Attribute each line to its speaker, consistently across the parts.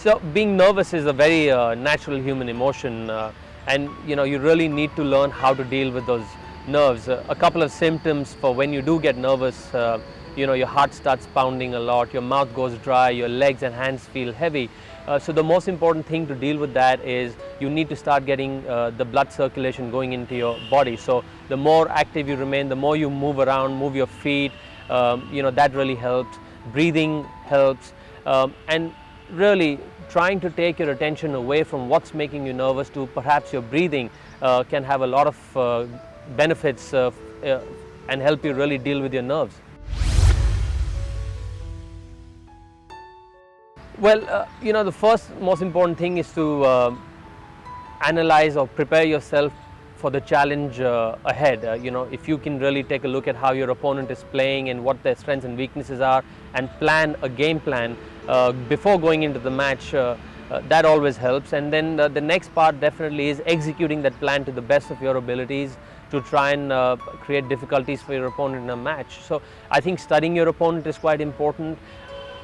Speaker 1: So being nervous is a very natural human emotion, and you really need to learn how to deal with those nerves. A couple of symptoms for when you do get nervous, your heart starts pounding a lot, your mouth goes dry, your legs and hands feel heavy. So the most important thing to deal with that is you need to start getting the blood circulation going into your body. So the more active you remain, the more you move around, move your feet, that really helps. Breathing helps, and really trying to take your attention away from what's making you nervous to perhaps your breathing can have a lot of benefits and help you really deal with your nerves. Well, the first most important thing is to analyze or prepare yourself for the challenge ahead. If you can really take a look at how your opponent is playing and what their strengths and weaknesses are, and plan a game plan before going into the match, that always helps. And then the next part definitely is executing that plan to the best of your abilities to try and create difficulties for your opponent in a match. So I think studying your opponent is quite important.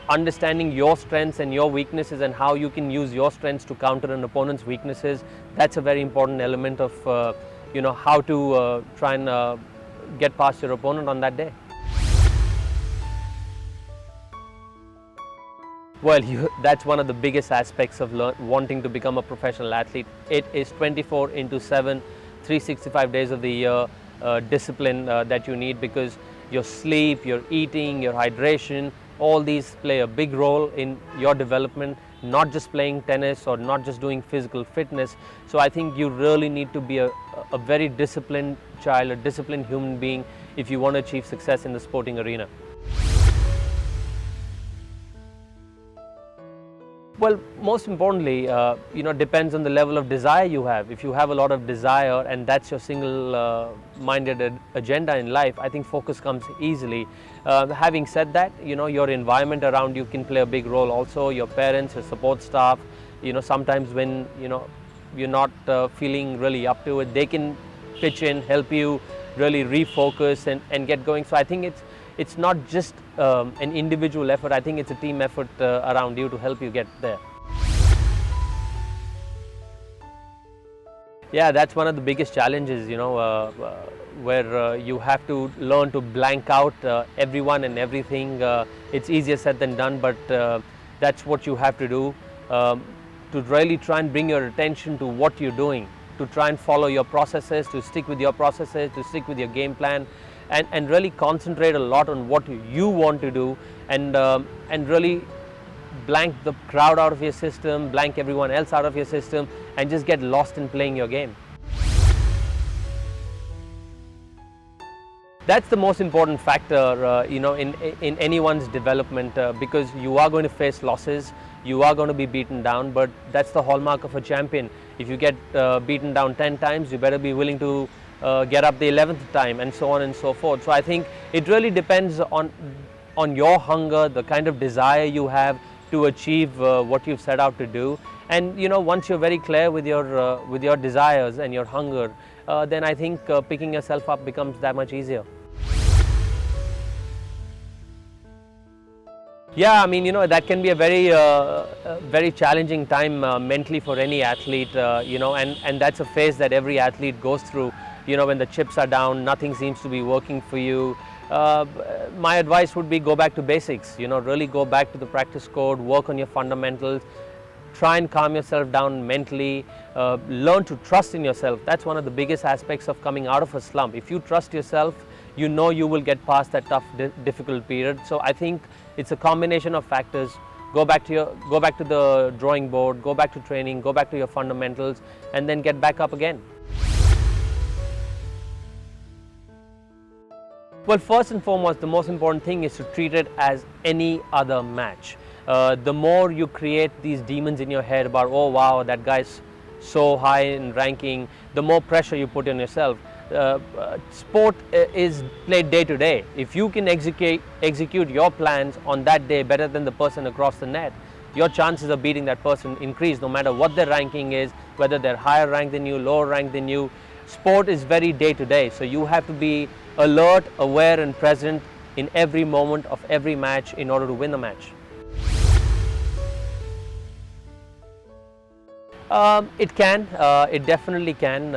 Speaker 1: Understanding your strengths and your weaknesses and how you can use your strengths to counter an opponent's weaknesses, that's a very important element of how to try and get past your opponent on that day. Well, that's one of the biggest aspects of wanting to become a professional athlete. It is 24/7, 365 days of the year discipline that you need, because your sleep, your eating, your hydration, all these play a big role in your development, not just playing tennis or not just doing physical fitness. So I think you really need to be a very disciplined child, a disciplined human being if you want to achieve success in the sporting arena. Well, most importantly, depends on the level of desire you have. If you have a lot of desire and that's your single-minded agenda in life, I think focus comes easily. Having said that, your environment around you can play a big role also. Your parents, your support staff, sometimes when, you're not feeling really up to it, they can pitch in, help you really refocus and get going. So I think it's not just an individual effort. I think it's a team effort around you to help you get there. Yeah, that's one of the biggest challenges, where you have to learn to blank out everyone and everything. It's easier said than done, but that's what you have to do to really try and bring your attention to what you're doing, to try and follow your processes, to stick with your processes, to stick with your game plan, and really concentrate a lot on what you want to do, and really blank the crowd out of your system, blank everyone else out of your system, and just get lost in playing your game. That's the most important factor, in anyone's development, because you are going to face losses, you are going to be beaten down, but that's the hallmark of a champion. If you get beaten down 10 times, you better be willing to get up the 11th time, and so on and so forth. So I think it really depends on your hunger, the kind of desire you have to achieve what you've set out to do. And once you're very clear with your desires and your hunger, then I think picking yourself up becomes that much easier. Yeah, I mean, that can be a very challenging time mentally for any athlete, and that's a phase that every athlete goes through. When the chips are down, nothing seems to be working for you. My advice would be go back to basics, really go back to the practice code, work on your fundamentals, try and calm yourself down mentally, learn to trust in yourself. That's one of the biggest aspects of coming out of a slump. If you trust yourself, you will get past that tough, difficult period. So I think it's a combination of factors. Go back to the drawing board, go back to training, go back to your fundamentals, and then get back up again. Well, first and foremost, the most important thing is to treat it as any other match. The more you create these demons in your head about, oh wow, that guy's so high in ranking, the more pressure you put on yourself. Sport is played day to day. If you can execute your plans on that day better than the person across the net, your chances of beating that person increase no matter what their ranking is, whether they're higher ranked than you, lower ranked than you. Sport is very day to day, so you have to be alert, aware and present in every moment of every match in order to win the match. It can, it definitely can.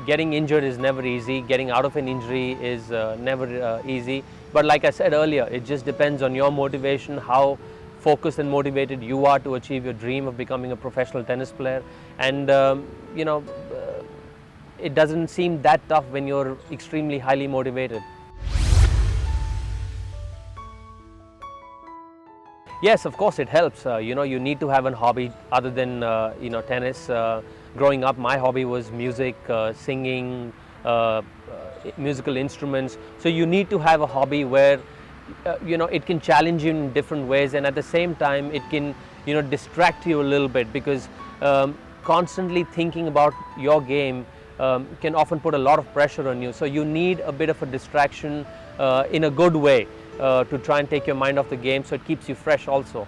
Speaker 1: Getting injured is never easy. Getting out of an injury is never easy. But like I said earlier, it just depends on your motivation, how focused and motivated you are to achieve your dream of becoming a professional tennis player. And it doesn't seem that tough when you're extremely highly motivated. Yes, of course it helps. You need to have a hobby other than tennis. Growing up, my hobby was music, singing, musical instruments. So you need to have a hobby where it can challenge you in different ways, and at the same time it can distract you a little bit, because constantly thinking about your game can often put a lot of pressure on you. So you need a bit of a distraction in a good way to try and take your mind off the game, so it keeps you fresh also.